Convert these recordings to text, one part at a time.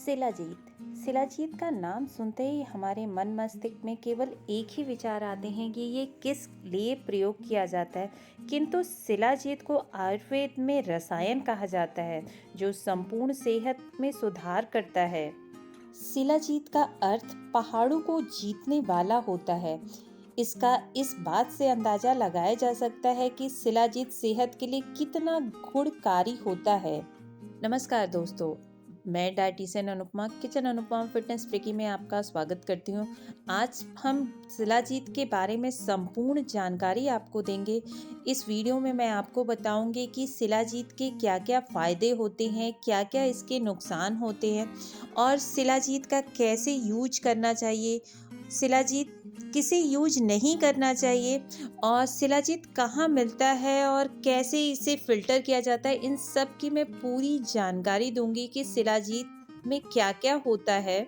शिलाजीत। शिलाजीत का नाम सुनते ही हमारे मन मस्तिष्क में केवल एक ही विचार आते हैं कि ये किस लिए प्रयोग किया जाता है। किंतु शिलाजीत को आयुर्वेद में रसायन कहा जाता है जो संपूर्ण सेहत में सुधार करता है। शिलाजीत का अर्थ पहाड़ों को जीतने वाला होता है। इसका इस बात से अंदाजा लगाया जा सकता है कि शिलाजीत सेहत के लिए कितना गुणकारी होता है। नमस्कार दोस्तों, मैं dietitian Anupama kitchen Anupama fitness freaky में आपका स्वागत करती हूँ। आज हम शिलाजीत के बारे में संपूर्ण जानकारी आपको देंगे। इस वीडियो में मैं आपको बताऊंगी कि शिलाजीत के क्या क्या फ़ायदे होते हैं, क्या क्या इसके नुकसान होते हैं और शिलाजीत का कैसे यूज करना चाहिए, शिलाजीत किसे यूज नहीं करना चाहिए और शिलाजीत कहाँ मिलता है और कैसे इसे फिल्टर किया जाता है। इन सब की मैं पूरी जानकारी दूंगी कि शिलाजीत में क्या क्या होता है।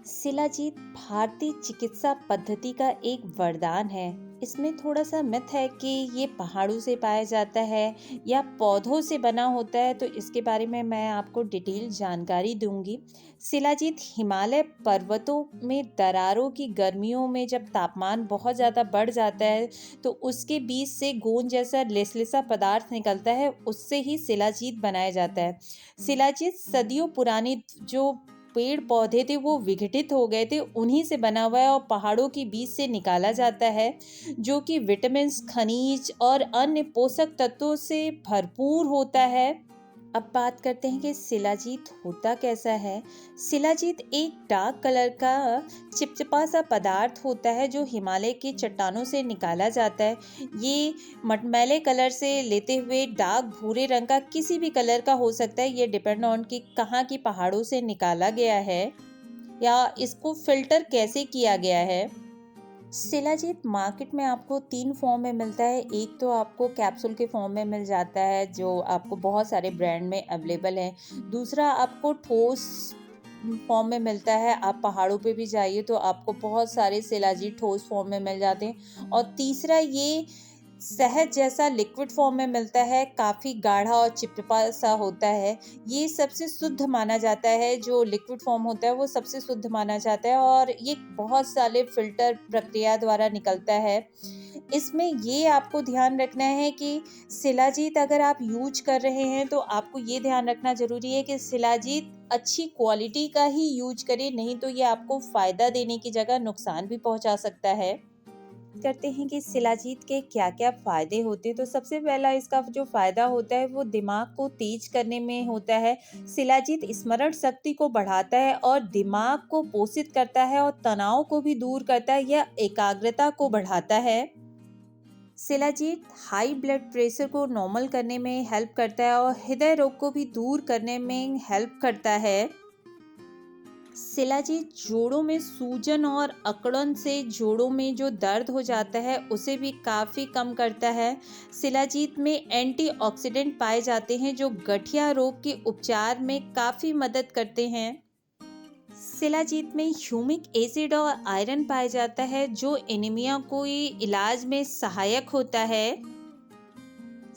शिलाजीत भारतीय चिकित्सा पद्धति का एक वरदान है। इसमें थोड़ा सा मिथ है कि ये पहाड़ों से पाया जाता है या पौधों से बना होता है, तो इसके बारे में मैं आपको डिटेल जानकारी दूंगी। शिलाजीत हिमालय पर्वतों में दरारों की गर्मियों में जब तापमान बहुत ज़्यादा बढ़ जाता है तो उसके बीच से गोंद जैसा लेसलेसा पदार्थ निकलता है, उससे ही शिलाजीत बनाया जाता है। शिलाजीत सदियों पुरानी जो पेड़ पौधे थे वो विघटित हो गए थे, उन्हीं से बना हुआ है और पहाड़ों के बीच से निकाला जाता है, जो कि विटामिन, खनिज और अन्य पोषक तत्वों से भरपूर होता है। अब बात करते हैं कि शिलाजीत होता कैसा है। शिलाजीत एक डार्क कलर का चिपचिपा सा पदार्थ होता है जो हिमालय की चट्टानों से निकाला जाता है। ये मटमैले कलर से लेते हुए डार्क भूरे रंग का किसी भी कलर का हो सकता है। ये डिपेंड ऑन कि कहाँ की पहाड़ों से निकाला गया है या इसको फिल्टर कैसे किया गया है। शिलाजीत मार्केट में आपको 3 फॉर्म में मिलता है। एक तो आपको कैप्सूल के फॉर्म में मिल जाता है जो आपको बहुत सारे ब्रांड में अवेलेबल है। दूसरा आपको ठोस फॉर्म में मिलता है। आप पहाड़ों पे भी जाइए तो आपको बहुत सारे शिलाजीत ठोस फॉर्म में मिल जाते हैं। और तीसरा ये शहद जैसा लिक्विड फॉर्म में मिलता है, काफ़ी गाढ़ा और चिपचिपा सा होता है। ये सबसे शुद्ध माना जाता है, जो लिक्विड फॉर्म होता है वो सबसे शुद्ध माना जाता है और ये बहुत सारे फिल्टर प्रक्रिया द्वारा निकलता है। इसमें ये आपको ध्यान रखना है कि शिलाजीत अगर आप यूज कर रहे हैं तो आपको ये ध्यान रखना ज़रूरी है कि शिलाजीत अच्छी क्वालिटी का ही यूज करें, नहीं तो ये आपको फ़ायदा देने की जगह नुकसान भी पहुंचा सकता है। करते हैं कि शिलाजीत के क्या क्या फायदे होते हैं। तो सबसे पहला इसका जो फायदा होता है वो दिमाग को तेज करने में होता है। शिलाजीत स्मरण शक्ति को बढ़ाता है और दिमाग को पोषित करता है और तनाव को भी दूर करता है या एकाग्रता को बढ़ाता है। शिलाजीत हाई ब्लड प्रेशर को नॉर्मल करने में हेल्प करता है और हृदय रोग को भी दूर करने में हेल्प करता है। शिलाजीत जोड़ों में सूजन और अकड़न से जोड़ों में जो दर्द हो जाता है उसे भी काफ़ी कम करता है। शिलाजीत में एंटीऑक्सीडेंट पाए जाते हैं जो गठिया रोग के उपचार में काफ़ी मदद करते हैं। शिलाजीत में ह्यूमिक एसिड और आयरन पाया जाता है जो एनीमिया को इलाज में सहायक होता है।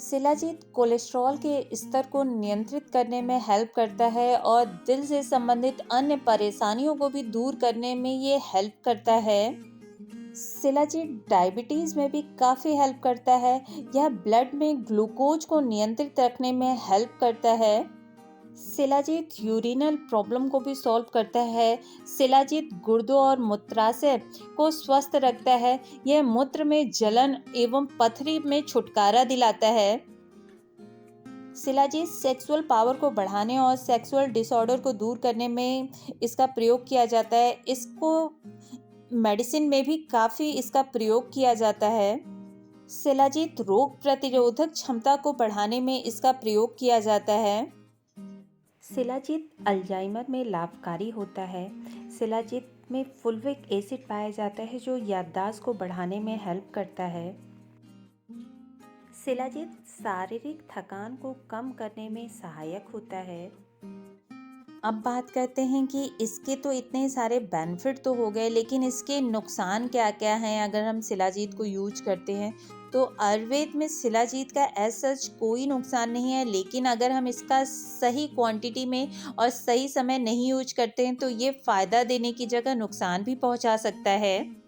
शिलाजीत कोलेस्ट्रॉल के स्तर को नियंत्रित करने में हेल्प करता है और दिल से संबंधित अन्य परेशानियों को भी दूर करने में ये हेल्प करता है। शिलाजीत डायबिटीज़ में भी काफ़ी हेल्प करता है। यह ब्लड में ग्लूकोज को नियंत्रित रखने में हेल्प करता है। शिलाजीत यूरिनल प्रॉब्लम को भी सॉल्व करता है। शिलाजीत गुर्दों और मूत्राशय को स्वस्थ रखता है। यह मूत्र में जलन एवं पथरी में छुटकारा दिलाता है। शिलाजीत सेक्सुअल पावर को बढ़ाने और सेक्सुअल डिसऑर्डर को दूर करने में इसका प्रयोग किया जाता है। इसको मेडिसिन में भी काफ़ी इसका प्रयोग किया जाता है। शिलाजीत रोग प्रतिरोधक क्षमता को बढ़ाने में इसका प्रयोग किया जाता है। शिलाजीत अल्जाइमर में लाभकारी होता है। शिलाजीत में फुलविक एसिड पाया जाता है जो याददाश्त को बढ़ाने में हेल्प करता है। शिलाजीत शारीरिक थकान को कम करने में सहायक होता है। अब बात करते हैं कि इसके तो इतने सारे बेनिफिट तो हो गए, लेकिन इसके नुकसान क्या क्या हैं अगर हम शिलाजीत को यूज करते हैं। तो आयुर्वेद में शिलाजीत का एज सच कोई नुकसान नहीं है, लेकिन अगर हम इसका सही क्वांटिटी में और सही समय नहीं यूज करते हैं तो ये फ़ायदा देने की जगह नुकसान भी पहुंचा सकता है।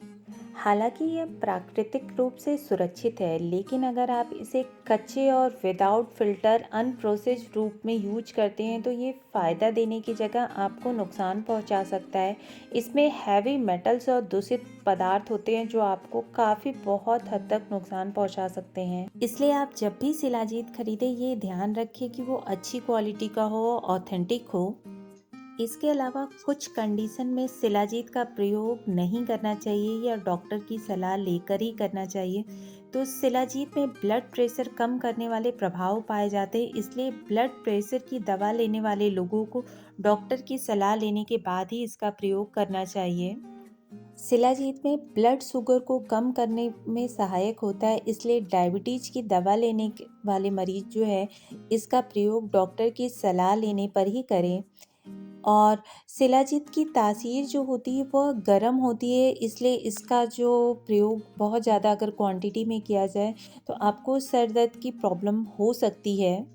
हालांकि यह प्राकृतिक रूप से सुरक्षित है, लेकिन अगर आप इसे कच्चे और विदाउट फिल्टर अनप्रोसेस्ड रूप में यूज करते हैं तो ये फ़ायदा देने की जगह आपको नुकसान पहुंचा सकता है। इसमें हैवी मेटल्स और दूषित पदार्थ होते हैं जो आपको काफ़ी बहुत हद तक नुकसान पहुंचा सकते हैं। इसलिए आप जब भी शिलाजीत खरीदें ये ध्यान रखें कि वो अच्छी क्वालिटी का हो, ऑथेंटिक हो। इसके अलावा कुछ कंडीशन में शिलाजीत का प्रयोग नहीं करना चाहिए या डॉक्टर की सलाह लेकर ही करना चाहिए। तो शिलाजीत में ब्लड प्रेशर कम करने वाले प्रभाव पाए जाते हैं, इसलिए ब्लड प्रेशर की दवा लेने वाले लोगों को डॉक्टर की सलाह लेने के बाद ही इसका प्रयोग करना चाहिए। शिलाजीत में ब्लड शुगर को कम करने में सहायक होता है, इसलिए डायबिटीज की दवा लेने वाले मरीज जो है इसका प्रयोग डॉक्टर की सलाह लेने पर ही करें। और शिलाजीत की तासीर जो होती है वह गर्म होती है, इसलिए इसका जो प्रयोग बहुत ज़्यादा अगर क्वांटिटी में किया जाए तो आपको सर दर्द की प्रॉब्लम हो सकती है।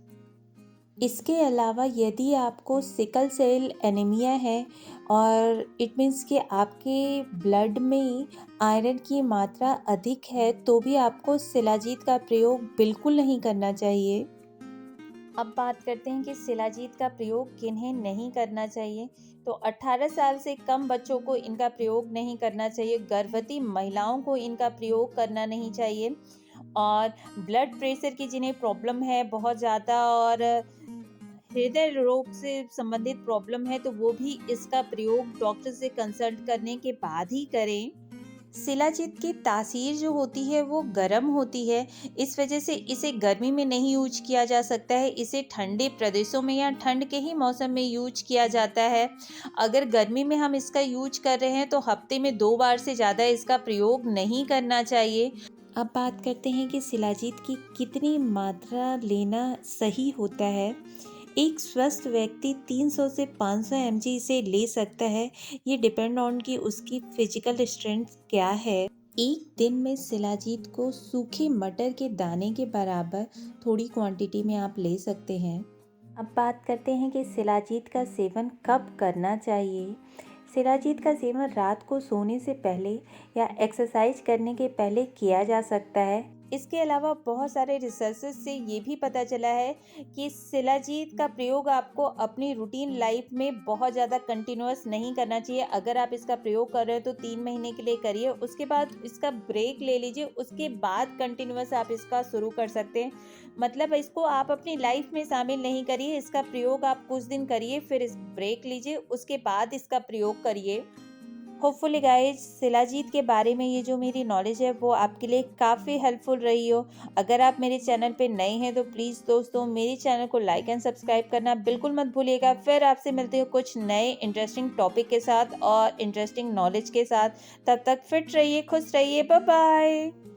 इसके अलावा यदि आपको सिकल सेल एनीमिया है और इट मीन्स कि आपके ब्लड में आयरन की मात्रा अधिक है तो भी आपको शिलाजीत का प्रयोग बिल्कुल नहीं करना चाहिए। अब बात करते हैं कि शिलाजीत का प्रयोग किन्हें नहीं करना चाहिए। तो 18 साल से कम बच्चों को इनका प्रयोग नहीं करना चाहिए, गर्भवती महिलाओं को इनका प्रयोग करना नहीं चाहिए, और ब्लड प्रेशर की जिन्हें प्रॉब्लम है बहुत ज़्यादा और हृदय रोग से संबंधित प्रॉब्लम है तो वो भी इसका प्रयोग डॉक्टर से कंसल्ट करने के बाद ही करें। शिलाजीत की तासीर जो होती है वो गर्म होती है, इस वजह से इसे गर्मी में नहीं यूज किया जा सकता है। इसे ठंडे प्रदेशों में या ठंड के ही मौसम में यूज किया जाता है। अगर गर्मी में हम इसका यूज कर रहे हैं तो हफ्ते में 2 बार से ज़्यादा इसका प्रयोग नहीं करना चाहिए। अब बात करते हैं कि शिलाजीत की कितनी मात्रा लेना सही होता है। एक स्वस्थ व्यक्ति 300 से 500 mg इसे ले सकता है। ये डिपेंड ऑन कि उसकी फिजिकल स्ट्रेंथ क्या है। एक दिन में शिलाजीत को सूखे मटर के दाने के बराबर थोड़ी क्वांटिटी में आप ले सकते हैं। अब बात करते हैं कि शिलाजीत का सेवन कब करना चाहिए। शिलाजीत का सेवन रात को सोने से पहले या एक्सरसाइज करने के पहले किया जा सकता है। इसके अलावा बहुत सारे रिसर्चेस से ये भी पता चला है कि शिलाजीत का प्रयोग आपको अपनी रूटीन लाइफ में बहुत ज़्यादा कंटिन्यूअस नहीं करना चाहिए। अगर आप इसका प्रयोग कर रहे हो तो 3 महीने के लिए करिए, उसके बाद इसका ब्रेक ले लीजिए, उसके बाद कंटिन्यूअस आप इसका शुरू कर सकते हैं। मतलब इसको आप अपनी लाइफ में शामिल नहीं करिए, इसका प्रयोग आप कुछ दिन करिए, फिर इस ब्रेक लीजिए, उसके बाद इसका प्रयोग करिए। होपफुली गाइज शिलाजीत के बारे में ये जो मेरी नॉलेज है वो आपके लिए काफ़ी हेल्पफुल रही हो। अगर आप मेरे चैनल पे नए हैं तो प्लीज़ दोस्तों मेरे चैनल को लाइक एंड सब्सक्राइब करना बिल्कुल मत भूलिएगा। फिर आपसे मिलते हो कुछ नए इंटरेस्टिंग टॉपिक के साथ और इंटरेस्टिंग नॉलेज के साथ। तब तक फिट रहिए, खुश रहिए, बाय बाय।